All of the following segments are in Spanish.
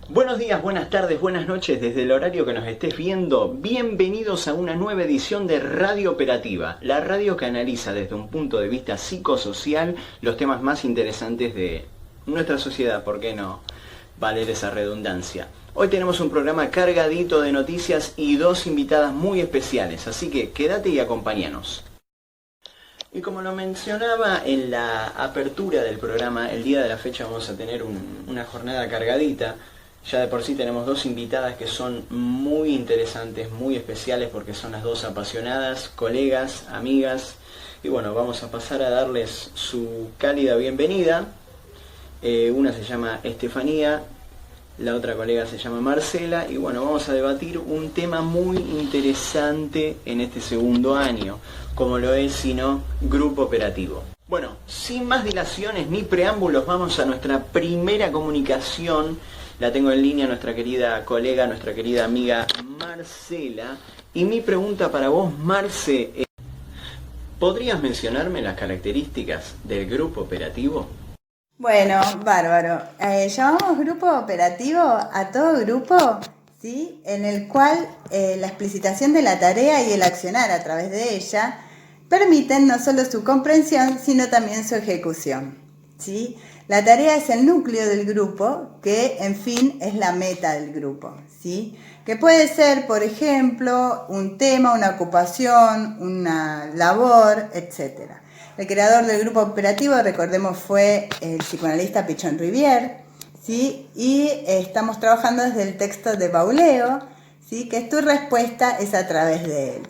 Buenos días, buenas tardes, buenas noches, desde el horario que nos estés viendo. Bienvenidos a una nueva edición de Radio Operativa, la radio que analiza desde un punto de vista psicosocial los temas más interesantes de nuestra sociedad, ¿por qué no valer esa redundancia? Hoy tenemos un programa cargadito de noticias y dos invitadas muy especiales, así que quédate y acompáñanos. Y como lo mencionaba en la apertura del programa, el día de la fecha vamos a tener una jornada cargadita. Ya de por sí tenemos dos invitadas que son muy interesantes, muy especiales, porque son las dos apasionadas, colegas, amigas. Y bueno, vamos a pasar a darles su cálida bienvenida. Una se llama Estefanía, la otra colega se llama Marcela. Y bueno, vamos a debatir un tema muy interesante en este segundo año, como lo es, sino, grupo operativo. Bueno, sin más dilaciones ni preámbulos, vamos a nuestra primera comunicación. La tengo en línea nuestra querida colega, nuestra querida amiga Marcela. Y mi pregunta para vos, Marce, ¿podrías mencionarme las características del grupo operativo? Bueno, bárbaro. Llamamos grupo operativo a todo grupo, ¿sí? En el cual la explicitación de la tarea y el accionar a través de ella permiten no solo su comprensión, sino también su ejecución, ¿sí? La tarea es el núcleo del grupo, que en fin es la meta del grupo, ¿sí? Que puede ser, por ejemplo, un tema, una ocupación, una labor, etc. El creador del grupo operativo, recordemos, fue el psicoanalista Pichon Rivière, ¿sí? Y estamos trabajando desde el texto de Bauleo, ¿sí? Que tu respuesta es a través de él.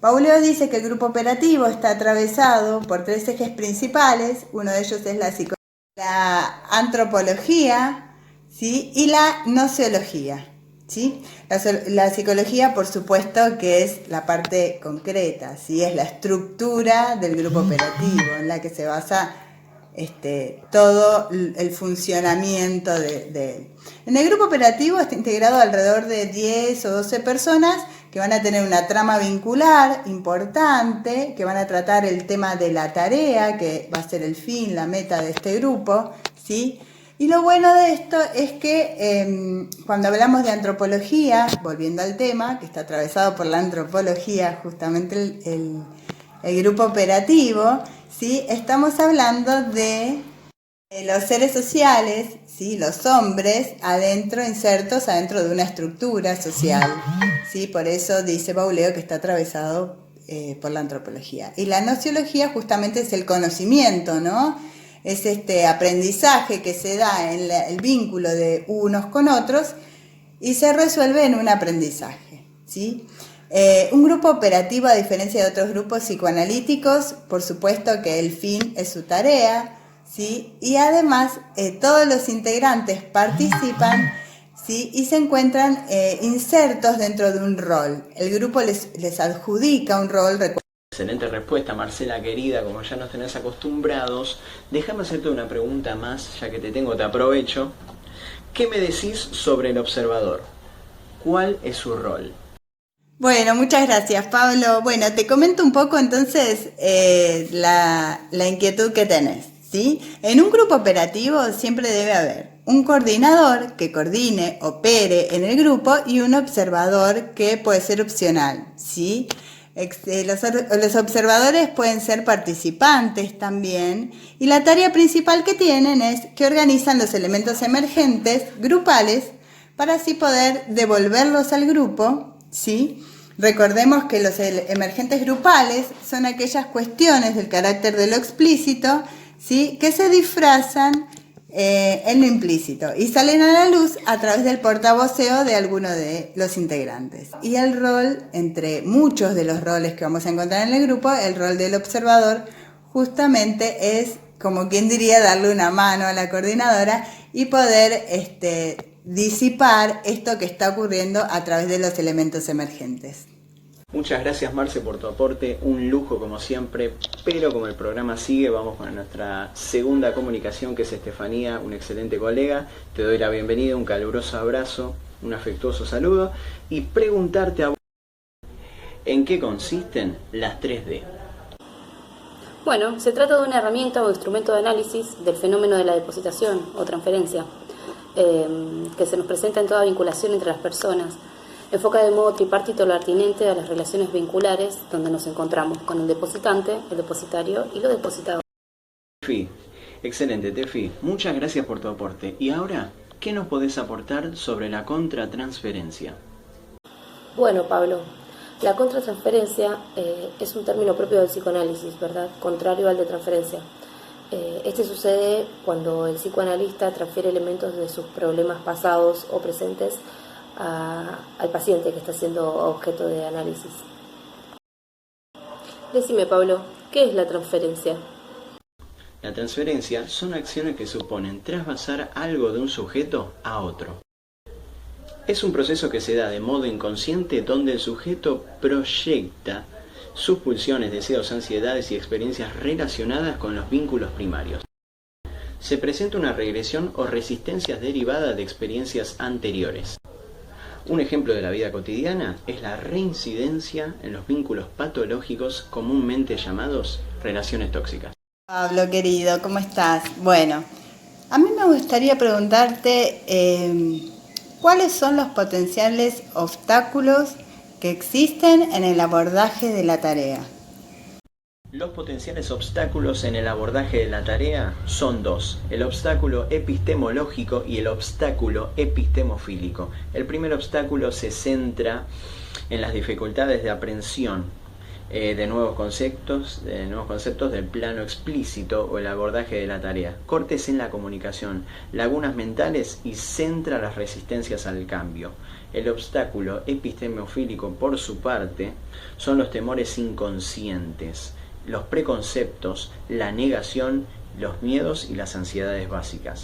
Bauleo dice que el grupo operativo está atravesado por tres ejes principales. Uno de ellos es la antropología, ¿sí? Y la nociología, ¿sí? La psicología, por supuesto, que es la parte concreta, ¿sí? Es la estructura del grupo operativo en la que se basa todo el funcionamiento de él. En el grupo operativo está integrado alrededor de 10 o 12 personas que van a tener una trama vincular importante, que van a tratar el tema de la tarea, que va a ser el fin, la meta de este grupo, ¿sí? Y lo bueno de esto es que cuando hablamos de antropología, volviendo al tema, que está atravesado por la antropología, justamente el grupo operativo, ¿sí? Estamos hablando de los seres sociales, ¿sí? Los hombres insertos adentro de una estructura social, ¿sí? Por eso dice Bauleo que está atravesado por la antropología. Y la nociología justamente es el conocimiento, ¿no? Es este aprendizaje que se da en el vínculo de unos con otros y se resuelve en un aprendizaje, ¿sí? Un grupo operativo, a diferencia de otros grupos psicoanalíticos, por supuesto que el fin es su tarea, ¿sí? Y además todos los integrantes participan, ¿sí? Y se encuentran insertos dentro de un rol. El grupo les adjudica un rol. Excelente respuesta, Marcela querida, como ya nos tenés acostumbrados. Déjame hacerte una pregunta más, ya que te tengo, te aprovecho. ¿Qué me decís sobre el observador? ¿Cuál es su rol? Bueno, muchas gracias, Pablo. Bueno, te comento un poco entonces la inquietud que tenés, ¿sí? En un grupo operativo siempre debe haber un coordinador que coordine, opere en el grupo y un observador que puede ser opcional, ¿sí? Los observadores pueden ser participantes también y la tarea principal que tienen es que organizan los elementos emergentes grupales para así poder devolverlos al grupo, ¿sí? Recordemos que los emergentes grupales son aquellas cuestiones del carácter de lo explícito, ¿sí? Que se disfrazan en lo implícito y salen a la luz a través del portavoceo de alguno de los integrantes. Y el rol, entre muchos de los roles que vamos a encontrar en el grupo, el rol del observador justamente es, como quien diría, darle una mano a la coordinadora y poder disipar esto que está ocurriendo a través de los elementos emergentes. Muchas gracias, Marce, por tu aporte, un lujo como siempre, pero como el programa sigue, vamos con nuestra segunda comunicación, que es Estefanía, una excelente colega. Te doy la bienvenida, un caluroso abrazo, un afectuoso saludo y preguntarte a vos, ¿en qué consisten las 3D? Bueno, se trata de una herramienta o instrumento de análisis del fenómeno de la depositación o transferencia. que se nos presenta en toda vinculación entre las personas. Enfoca de modo tripartito lo atinente a las relaciones vinculares, donde nos encontramos con el depositante, el depositario y lo depositado. Tefi, excelente Tefi, muchas gracias por tu aporte. Y ahora, ¿qué nos podés aportar sobre la contratransferencia? Bueno, Pablo, la contratransferencia es un término propio del psicoanálisis, ¿verdad? Contrario al de transferencia. Este sucede cuando el psicoanalista transfiere elementos de sus problemas pasados o presentes al paciente que está siendo objeto de análisis. Decime, Pablo, ¿qué es la transferencia? La transferencia son acciones que suponen trasvasar algo de un sujeto a otro. Es un proceso que se da de modo inconsciente donde el sujeto proyecta sus pulsiones, deseos, ansiedades y experiencias relacionadas con los vínculos primarios. Se presenta una regresión o resistencias derivadas de experiencias anteriores. Un ejemplo de la vida cotidiana es la reincidencia en los vínculos patológicos comúnmente llamados relaciones tóxicas. Pablo, querido, ¿cómo estás? Bueno, a mí me gustaría preguntarte ¿cuáles son los potenciales obstáculos que existen en el abordaje de la tarea? Los potenciales obstáculos en el abordaje de la tarea son dos: el obstáculo epistemológico y el obstáculo epistemofílico. El primer obstáculo se centra en las dificultades de aprehensión de nuevos conceptos del plano explícito o el abordaje de la tarea, cortes en la comunicación, lagunas mentales y centra las resistencias al cambio. El obstáculo epistemofílico, por su parte, son los temores inconscientes, los preconceptos, la negación, los miedos y las ansiedades básicas.